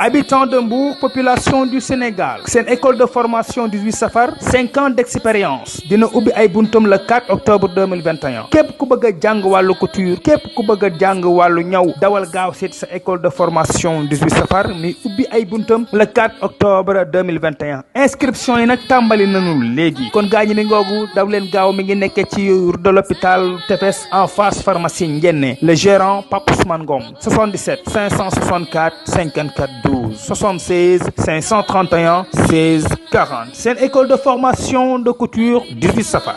Habitants de Mbour, population du Sénégal, c'est une école de formation 18 Safar, 5 ans d'expérience. Dina ubbi ay buntum le 4 octobre 2021. Képp ku bëgg a jàng wàllu couture, képp ku bëgg a jàng wàllu ñaw, dawal gaaw seet sa école de formation 18 Safar mi ubbi ay buntum le 4 octobre 2021. Inscription yi nag tàmbali nañu léegi. Kon gaañi mi ngoogu daw leen gaaw mi ngi nekkee ci rue de l'hôpital Tefes en face pharmacie Ndiéné. Le gérant Pape Ousmane Ngom 77 564 54 12 76 531 16 40. C'est une école de formation de couture 18 Safar.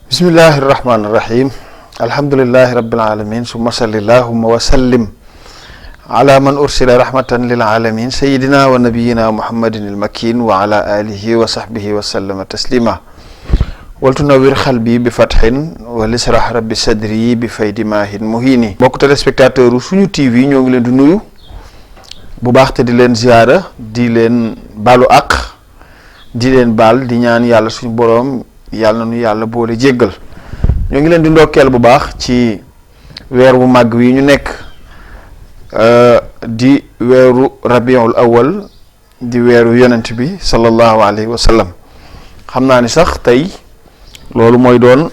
bismillahi rahmani rahim alhamdulillahi rabbil alamin summa salli allahumma wa sallim ala man ursila rahmatan lil alamin sayyidina wa nabiyyina muhammadin al makin wa ala alihi wa sahbihi wa sallama taslima waltu nawwir xalbi bi fathin wa lisrah rabbi sadri bi faydi mahin muhini. mbokk téléspectateur suñu TV ñoo ngi leen di nuyu bu baax te di leen ziyaara di leen baalu àq di leen baal di ñaan yàlla suñu boroom yàlla na nu yàlla boole jéggal. ñoo ngi leen di ndokkeel bu baax ci weer wu màgg wi ñu nekk di weeru rabiul awal di weeru yonent bi sallallahu alayhi wa sallam. xam naa ni sax tey loolu mooy doon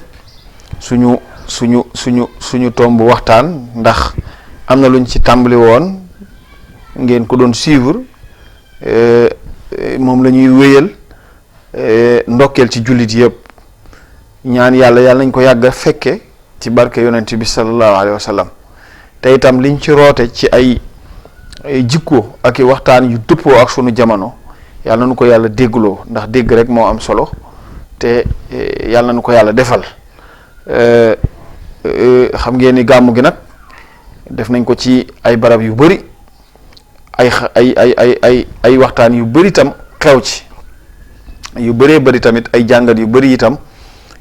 suñu tomb waxtaan, ndax am na luñ ci tàmbali woon ngeen ko doon suivre, moom la ñuy wéyal ndokkeel ci jullit yëpp, ñaan yàlla nañ ko yàgg a fekke ci barke yonent bi sallallahu alayhi wa sallam. te itam liñ ci roote ci ay jikko ak i waxtaan yu dëppoo ak sunu jamono yàlla nañu ko yàlla déggloo, ndax dégg rek moo am solo, te yàlla nañu ko yàlla defal. xam ngeen ni gàmmu gi nag def nañ ko ci ay barab yu bari, ay waxtaan yu bari itam xew ci, yu bëree bari tamit ay jàngat yu bari itam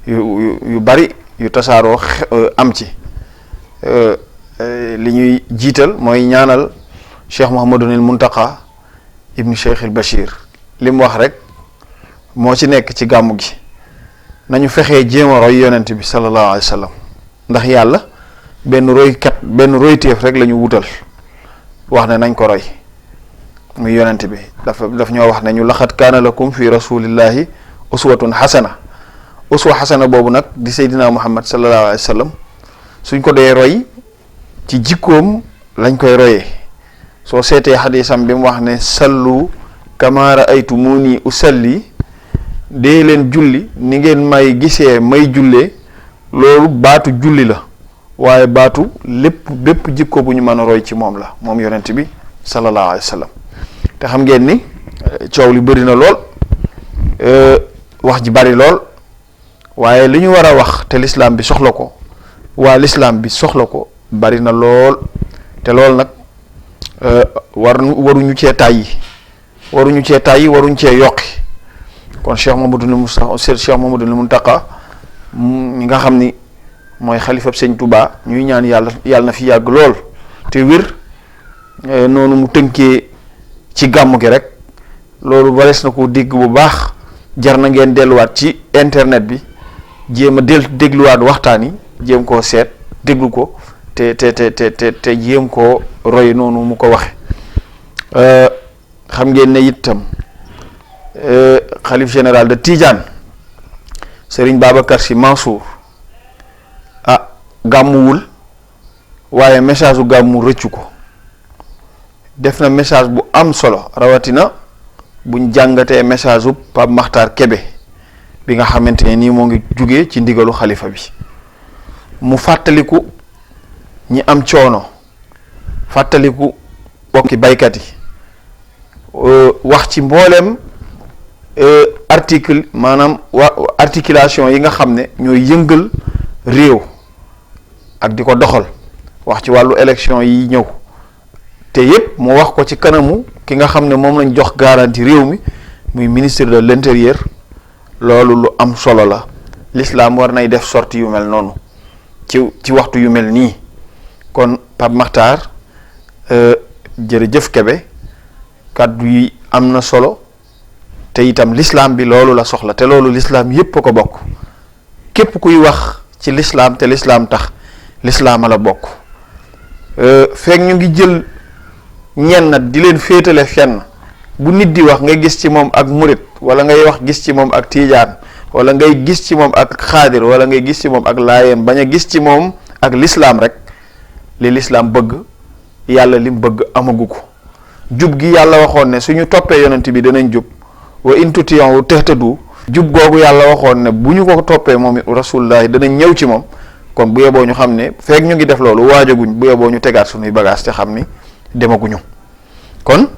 yu bari yu tasaaroo am ci. li ñuy jiital mooy ñaanal Cheikh Mouhamadunil Muntaqa ibnu Cheikh il Bachir li mu wax rek moo ci nekk ci gàmmu gi, nañu fexee jéem a roy yonent bi sallallahu alayhi wa sallam, ndax yàlla benn royteef rek la ñu wutal, wax ne nañ ko roy muy yonent bi. daf ñoo wax ne ñu laqad kaana lakum fi rasulillahi uswatun xasana. uswa xasana boobu nag di Seydina Muhammad sallallahu alayhi wa sallam suñ ko dee roy ci jikkoom lañ koy royee. soo seetee xadisam bi mu wax ne sallu kama raaytumuni usalli, dee leen julli ni ngeen may gisee may jullee, loolu baatu julli la, waaye baatu bépp jikko bu ñu mën a roy ci moom la, moom yonent bi sallallahu alayhi wa sallam. te xam ngeen ni coow li bëri na lool, wax ji bari lool, waaye li ñu war a wax te lislaam bi soxla ko, waa lislaam bi soxla ko, bari na lool. te loolu nag waruñu cee tàyyi waruñu cee yokki. kon Cheikh Mouhamadoul Mountakha mi nga xam ni mooy xalifab Sëñ Touba, ñuy ñaan yàlla na fi yàgg lool te wér, noonu mu tënkee ci gàmmu gi rek, loolu barees na ko dégg bu baax. jar na ngeen delluwaat ci internet bi, jéem a dégluwaat waxtaan yi, jéem koo seet déglu ko te jéem koo roy noonu mu ko waxe. xam ngeen ne itam xalif général de Tidiane Serigne Babacar Sy Mansour gàmmuwul, waaye message bu gàmmu rëccu ko. def na message bu am solo, rawatina buñ jàngatee message bu Pape Makhtar Kébé bi nga xamante ne nii moo ngi jugee ci ndigalu xalifa bi. mu fàttaliku ñi am coono, fàttaliku bokki baykat yi, wax ci mbooleem article maanaam articulation yi nga xam ne ñooy yëngal réew ak di ko doxal, wax ci wàllu élection yi ñëw, te yépp mu wax ko ci kanamu ki nga xam ne moom lañ jox garantie réew mi muy ministre de l'intérieur. loolu lu am solo la, l'islam war nay def sortie yu mel noonu ci waxtu yu mel nii. kon Pape Makhtar jërëjëf Kébé, kàddu yi am na solo, te itam l'islam bi loolu la soxla te loolu l'islam yépp a ko bokk képp kuy wax ci l'islam te l'islam tax l'islam a la bokk fekk ñu ngi jël ñenn di leen féetale fenn bu nit di wax nga gis ci moom ak murit wala ngay wax gis ci moom ak tiijaan wala ngay gis ci moom ak xaadir wala ngay gis ci moom ak laayeen bañ a gis ci moom ak l'islam rek li l'islam bëgg yàlla lim bëgg amagu ko jub gi yàlla waxoon ne suñu toppee yonent bi danañ jub wa in tuti'u tahtadu jub googu yàlla waxoon ne bu ñu ko toppee moom rasulullahi danañ ñëw ci moom kon bu yeboo ñu xam ne feek ñu ngi def loolu waajaguñ bu yeboo ñu tegaat suñuy bagage te xam ni demaguñu kon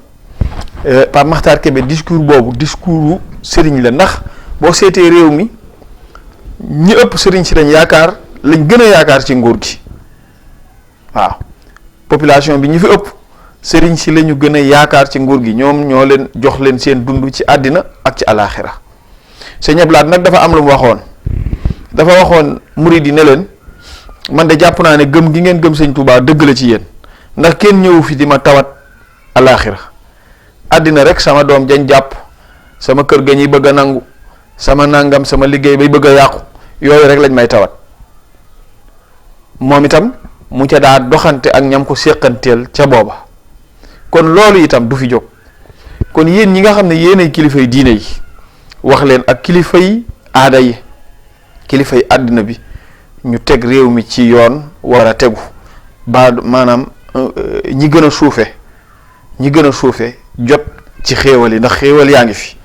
Pape Makhtar Kébé discours boobu discours sëriñ la ndax boo seetee réew mi ñi ëpp sëriñ si lañ gën a yaakaar ci nguur gi waaw population bi ñi fi ëpp sëriñ si la ñu gën a yaakaar ci nguur gi ñoom ñoo leen jox leen seen dund ci àddina ak ci alaaxira Sëñ Abdou Lahad nag dafa am lu mu waxoon dafa waxoon murid yi ne leen man de jàpp naa ne gëm gi ngeen gëm Sëñ Tuubaa dëgg la ci yéen ndax kenn ñëwu fi di ma tawat alaaxira àddina rek sama doom jañ jàpp sama kër ga ñuy bëgg a nangu sama nangam sama liggéey bay bëgg a yàqu yooyu rek lañ may tawat moom itam mu ca daa doxante ak ñam ko séqanteel ca booba kon loolu itam du fi jóg kon yéen ñi nga xam ne yéenay kilifay diine yi wax leen ak kilifay aada yi kilifay àddina bi ñu teg réew mi ci yoon war a tegu ba maanaam ñi gën a suufe jot ci xéewal yi ndax xéewal yaa ngi fi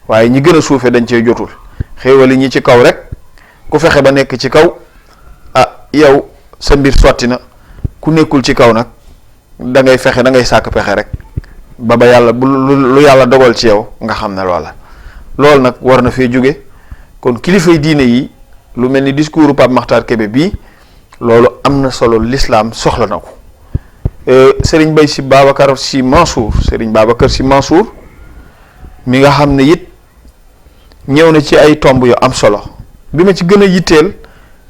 waaye ñi gën a suufe dañ cee jotul xéewal yi ñi ci kaw rek ku fexe ba nekk ci kaw yow sa mbir sotti na ku nekkul ci kaw nag da ngay fexe da ngay sàkk pexe rek ba yàlla lu yàlla dogal ci yow nga xam ne loolu nag war na fee jóge kon kilifay diine yi lu mel ni discours Pape Makhtar Kébé bii loolu am na solo l'islam soxla na ko Serigne Babacar Sy Mansour mi nga xam ne it ñëw na ci ay tomb yu am solo bi ma ci gën a yitteel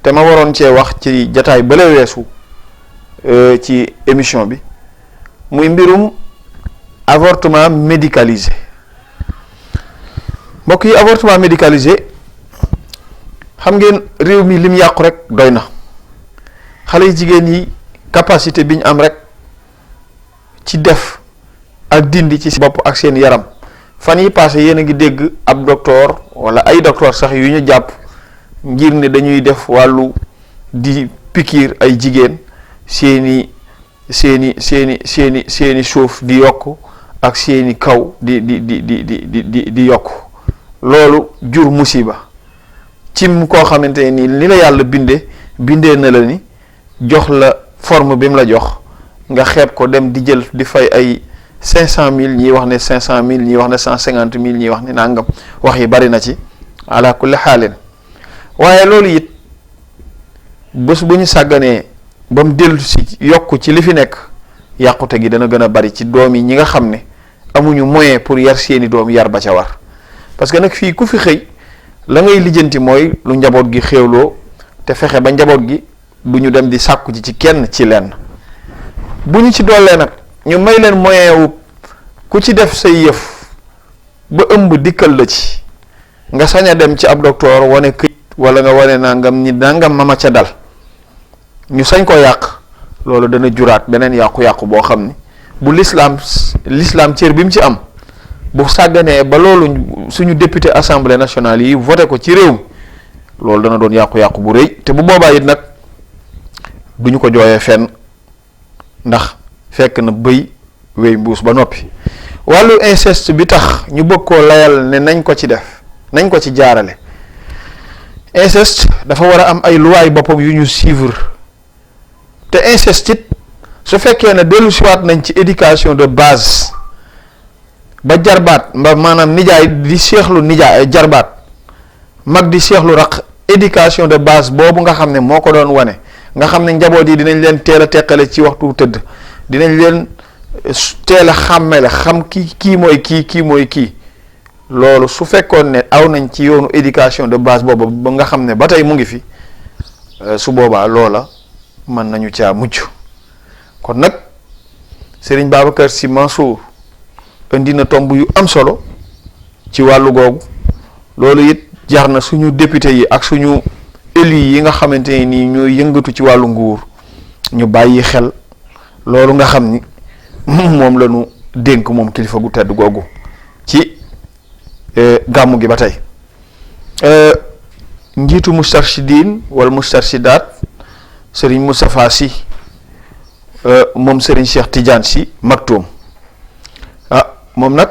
te ma waroon cee wax ci jataay bale weesu ci émission bi muy mbirum avortement médicalisé mbokk yi avortement médicalisé xam ngeen réew mi lim yàqu rek doy na xale yi jigéen yi capacité bi ñu am rek ci def ak dindi ci bopp ak seen yaram fan yi passé yéen a ngi dégg ab docteur wala ay docteur sax yu ñu jàpp ngir ne dañuy def wàllu di pikiir ay jigéen seeni suuf di yokk ak seeni kaw di yokk loolu jur musiba cim koo xamante ni li la yàlla bindee na la ni jox la forme bi mu la jox nga xeeb ko dem di jël di fay ay 500,000 ñii wax ne 500,000 ñii wax ne 150,000 ñii wax ne nangam wax yi bari na ci ala kulli xaalin waaye loolu it bés bu ñu sàgganee ba mu dellu si yokk ci li fi nekk yàqute gi dana gën a bari ci doom yi ñi nga xam ne amuñu moyen pour yar seeni doom yar ba ca war parce que nag fii ku fi xëy la ngay lijjanti mooy lu njaboot gi xéewloo te fexe ba njaboot gi du ñu dem di sàkku ci kenn ci lenn bu ñu ci doolee nag ñu may leen moyen wu ku ci def say yëf ba ëmb dikkal la ci nga sañ a dem ci ab docteur wane këyit wala nga wane nangam mama ca dal ñu sañ ko yàq loolu dana juraat beneen yàqu-yàqu boo xam ni bu l'islam cër bi mu ci am bu sàgganee ba loolu suñu député assemblée nationale yi voté ko ci réew mi loolu dana doon yàqu-yàqu bu rëy te bu boobaa it nag duñu ko jooyee fenn ndax fekk na bëy wéy mbuus ba noppi wàllu inceste bi tax ñu bëgg koo layal ne nañ ko ci def nañ ko ci jaarale inceste dafa war a am ay luwaay boppam yu ñu suivre te inceste it su fekkee ne dellu siwaat nañ ci éducation de base ba jarbaat maanaam nijaay di seexlu nijaay jarbaat mag di seexlu raq éducation de base boobu nga xam ne moo ko doon wane nga xam ne njaboot yi dinañ leen teel a teqale ci waxtu tëdd dinañ leen teel a xàmmele xam kii mooy kii loolu su fekkoon ne aw nañ ci yoonu éducation de base boobu ba nga xam ne ba tey mu ngi fi su boobaa loola mën nañu caa mucc kon nag Serigne Babacar Sy Mansour indi na tomb yu am solo ci wàllu googu. loolu it jar na suñu député yi ak suñu élus yi nga xamante ne nii ñooy yëngatu ci wàllu nguur ñu bàyyi xel loolu nga xam ni moom la ñu dénk moom kilifa gu tedd googu ci gàmmu gi ba tey. njiitu Moustarchidine wala Moustarchidaat Serigne Moustapha Sy moom Serigne Cheikh Tidiane Sy Maktoum moom nag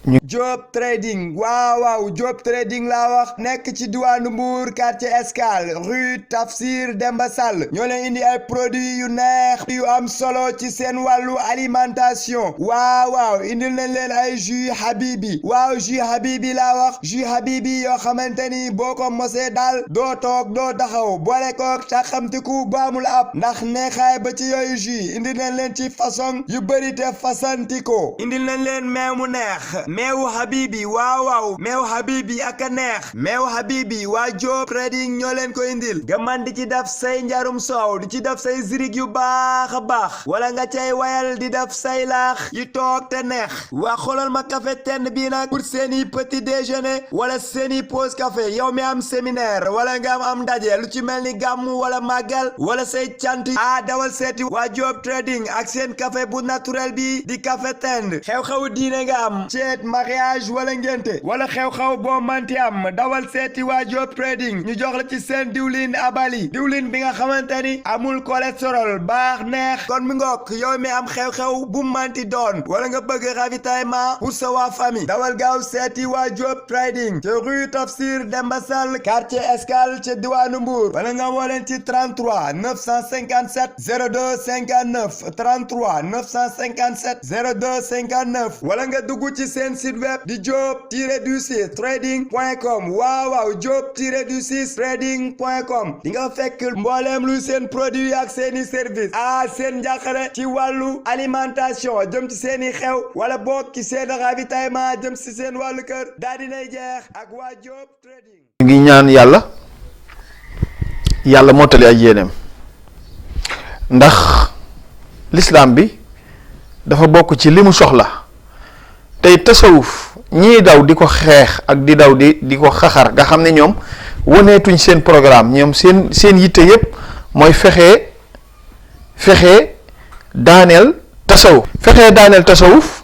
Diop Trading waaw Diop Trading laa wax nekk ci diwaanu Mbour quartier Escale rue Tafsir Demba Sall ñoo leen indi ay produits yu neex yu am solo ci seen wàllu alimentation waaw indil nañ leen ay jus Habibi jus Habibi laa wax jus Habibi yoo xamante ni boo ko mosee daal doo toog doo taxaw boole koog taxamtiku bu amul ab ndax neexaay ba ci yooyu jus indil nañ leen ci façon yu bëri te fasantikoo indil nañ leen meew mu neex meewu Habibi waaw meewu Habibi ak a neex meewu Habibi waa Diop Trading ñoo leen ko indil nga man di ci def say njarum soow di ci def say zirig yu baax a baax wala nga cay wayal di def say laax yu toog te neex waa xoolal ma café tenn bii nag pour seeni petit déjeuner wala seeni pause café yow mi am séminaire wala nga am ndaje lu ci mel ni gàmmu wala màggal wala say cant dawal seeti waa Diop Trading ak seen café bu naturel bi di café tenn xew-xewu diine nga am mariage wala ngénte wala xew-xew boo manti am dawal seeti waa Diop Trading ñu jox la ci seen diwlin abali diwlin bi nga xamante ni amul cholestérol baax neex kon mi ngook yow mi am xew-xew bu manti doon wala nga bëgg ravitaillement pour sa waa famille dawal gaaw seeti waa Diop Trading te rue Tafsir Demba Sall quartier Escale ca diwaanu Mbour wala nga woo leen ci 33 957 02 59 33 957 02 59 wala nga dugg ci seen site web di Diop-du-6 trading.com waaw Diop-du-6 trading.com di nga fekk mbooleem luy seen produit ak seeni service seen njàqare ci wàllu alimentation jëm ci seeni xew wala bokk ci seen ravitaillement jëm ci seen wàllu kër daal dinay jeex ak waa Diop Trading. ñu ngi ñaan yàlla mottali ay yéeneem ndax l'islam bi dafa bokk ci li mu soxla tey tasawuf ñii daw di ko xeex ak di daw di ko xaxar nga xam ne ñoom waneetuñ seen programme ñoom seen yitte yépp mooy fexe daaneel tasawuf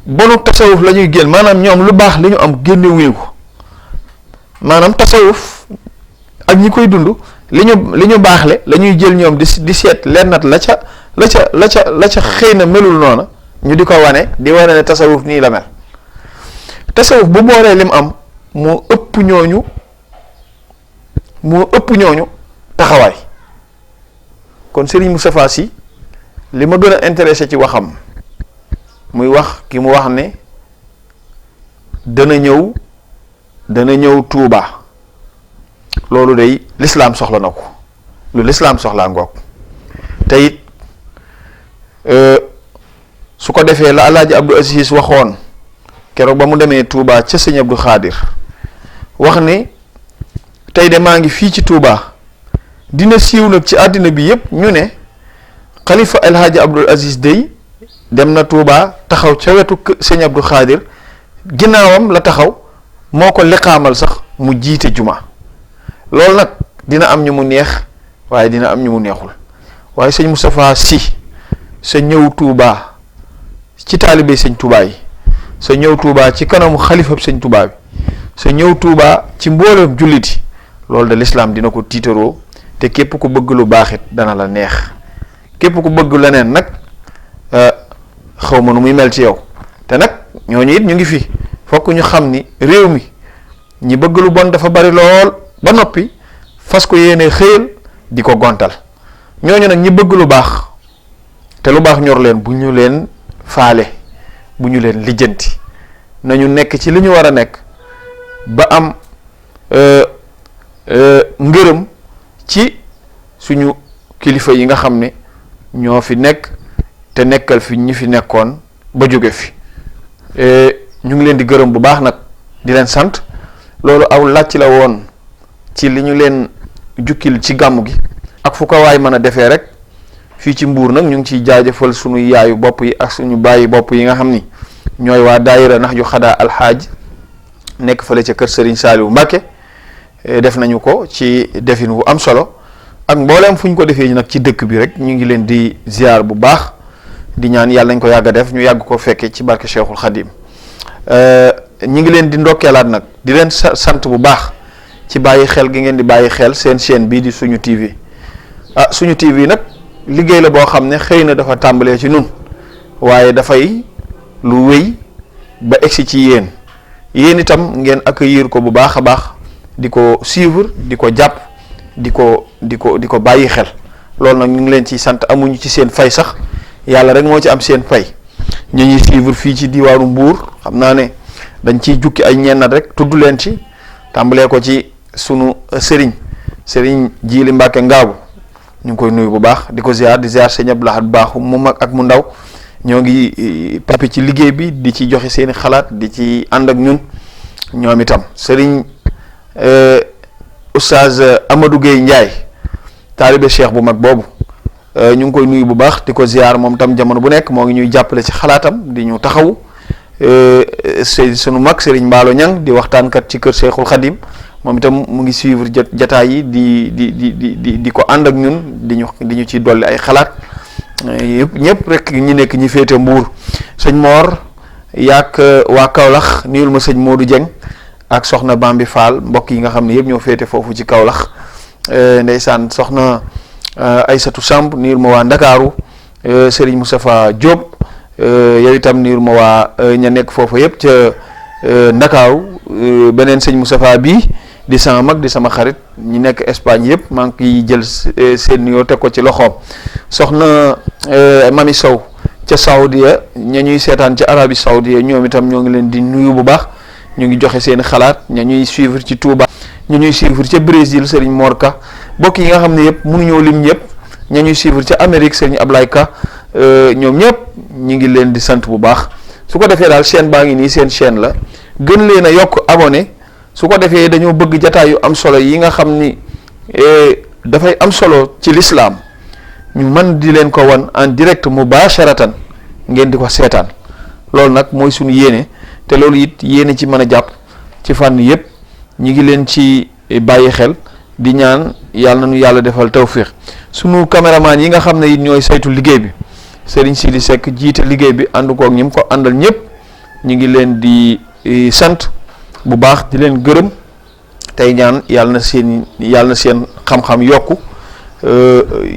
bonu tasawuf la ñuy génn maanaam ñoom lu baax li ñu am génnewuñu ko maanaam tasawuf ak ñi koy dund li ñu baaxle la ñuy jël ñoom di seet lennat la ca xëy na melul noona ñu di ko wane ne tasawuf nii la mel tasawuf bu boolee lim am moo ëpp ñooñu taxawaay kon Serigne Moustapha Sy li ma gën a intéressé ci waxam muy wax ki mu wax ne dana ñëw Touba loolu day lislaam soxla na ko lu lislaam soxlaa ngoog te it su ko defee la Alaaji Abdou Aziz waxoon keroog ba mu demee Touba ca sëñ Abdou Khadir wax ni tey de maa ngi fii ci Touba dina siiw nag ci àddina bi yépp ñu ne xalifa Alaaji Abdou Aziz day dem na Touba taxaw ca wetu sëñ Abdou Khadir ginnaawam la taxaw moo ko liqaamal sax mu jiite juma loolu nag dina am ñu mu neex waaye dina am ñu mu neexul waaye sëñ Moustapha Sy sa ñëw Touba ci taalibe sëñ Touba yi sa ñëw Touba ci kanamu xalifab sëñ Touba bi sa ñëw Touba ci mboolem jullit yi loolu de lislaam dina ko tiitaroo te képp ku bëgg lu baaxit dana la neex képp ku bëgg leneen nag xaw ma nu muy mel ci yow te nag ñooñu it ñu ngi fi fokk ñu xam ni réew mi ñi bëgg lu bon dafa bari lool ba noppi fas ko yéene xëyal di ko gontal ñooñu nag ñi bëgg lu baax te lu baax ñor leen bu ñu leen faale bu ñu leen lijjanti nañu nekk ci li ñu war a nekk ba am ngërëm ci suñu kilifa yi nga xam ne ñoo fi nekk te nekkal fi ñi fi nekkoon ba jóge fi ñu ngi leen di gërëm bu baax nag di leen sant loolu aw làcc la woon ci li ñu leen jukkil ci gàmmu gi ak fu ko waay mën a defee rek fii ci Mbuur nag ñu ngi ciy jaajëfal suñu yaayu bopp yi ak suñu bàyyi bopp yi nga xam ni ñooy waa daayira nax ju xadaa alxaaj nekk fële ca kër Serigne Saliou Mbacke def nañu ko ci defin wu am solo ak mbooleem fu ñu ko defee nag ci dëkk bi rek ñu ngi leen di ziar bu baax di ñaan yàlla nañ ko yàgg a def ñu yàgg ko fekke ci barke Cheikhul Khadim ñu ngi leen di ndokkeelaat nag di leen sant bu baax ci bàyyi xel gi ngeen di bàyyi xel seen chaîne bii di Suñu TV Suñu TV nag liggéey la boo xam ne xëy na dafa tàmbalee ci nun waaye dafay lu wéy ba egsi ci yéen itam ngeen accueillir ko bu baax a baax di ko suivre di ko jàpp di ko bàyyi xel loolu nag ñu ngi leen ci sant amuñu ci seen fay sax yàlla rek moo ci am seen fay ñu ñuy suivre fii ci diwaanu Mbuur xam naa ne dañ ciy jukki ay ñennat rek tudd leen ci tàmbalee ko ci sunu sëriñ Jiili Mbàkke Ngaabu ñu ngi koy nuyu bu baax di ko ziar di ziar sëñ Abdou Lahad baaxu mu mag ak mu ndaw ñoo ngi papi ci liggéey bi di ci joxe seeni xalaat di ci ànd ak ñun ñoom itam sëriñ Oustaz Amadou Gueye Ndiaye taalibe cheikh bu mag boobu ñu ngi koy nuyu bu baax di ko ziar moom tam jamono bu nekk moo ngi ñuy jàppale ci xalaatam di ñu taxawu sunu mag Serigne Mbaalo Ñang di waxtaankat ci kër Cheikhul Khadim moom itam mu ngi suivre jataay yi di ko ànd ak ñun di ñu ci dolli ay xalaat ñëpp rek ñi nekk ñi féete Mbuur sëñ Mor yaak waa Kaolack nuyul ma sëñ Modou Dieng ak soxna Bambi Fall mbokk yi nga xam ne yëpp ñoo féete foofu ci Kaolack ndeysaan soxna Aysatu Samb nuyul ma waa Ndakaaru Serigne Moustapha Diop yow itam nuyul ma waa ña nekk foofu yëpp ca Ndakaaru beneen sëñ Moustapha bii di sama mag di sama xarit ñi nekk Espagne yëpp maa ngi jël seen nuyoo teg ko ci loxoom soxna Mami Sow ca Saoudia ña ñuy seetaan ca Arabie Saoudia ñoom itam ñoo ngi leen di nuyu bu baax ñu ngi joxe seen xalaat ña ñuy suivre ci Touba ña ñuy suivre ca Brésil Serigne Morka bokk yi nga xam ne yëpp mënuñoo lim ñëpp ña ñuy suivre ca Amérique Serigne Ablaye Ka ñoom ñëpp ñu ngi leen di sant bu baax su ko defee daal chaîne baa ngi nii seen chaîne la gën leen a yokk abonné su ko defee dañoo bëgg jataay yu am solo yi nga xam ni dafay am solo ci lislaam ñu mën di leen ko wan en direct mubasharatan ngeen di ko seetaan loolu nag mooy suñu yéene te loolu it yéene ci mën a jàpp ci fànn yépp ñi ngi leen ci bàyyi xel di ñaan yàlla nañu yàlla defal tawfiq sunu caméraman yi nga xam ne it ñooy saytu liggéey bi Serigne Sidi Seck jiite liggéey bi ànd kook ñi mu ko àndal ñëpp ñi ngi leen di sant bu baax di leen gërëm tey ñaan yàlla na seen xam-xam yokku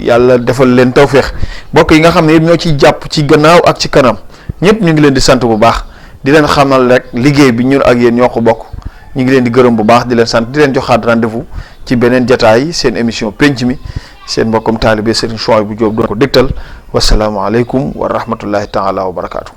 yàlla defal leen tawféex mbokk yi nga xam ne yëpp ñoo ciy jàpp ci gannaaw ak ci kanam ñëpp ñu ngi leen di sant bu baax di leen xamal rek liggéey bi ñun ak yéen ñoo ko bokk ñu ngi leen di gërëm bu baax di leen sant di leen joxaat rendez-vous ci beneen jataay seen émission penc mi seen mbokkum taalibe Serigne Chouaïbou Diop doon ko dégtal wasalaamualeykum wa rahmatullahi taala wa barakaatu.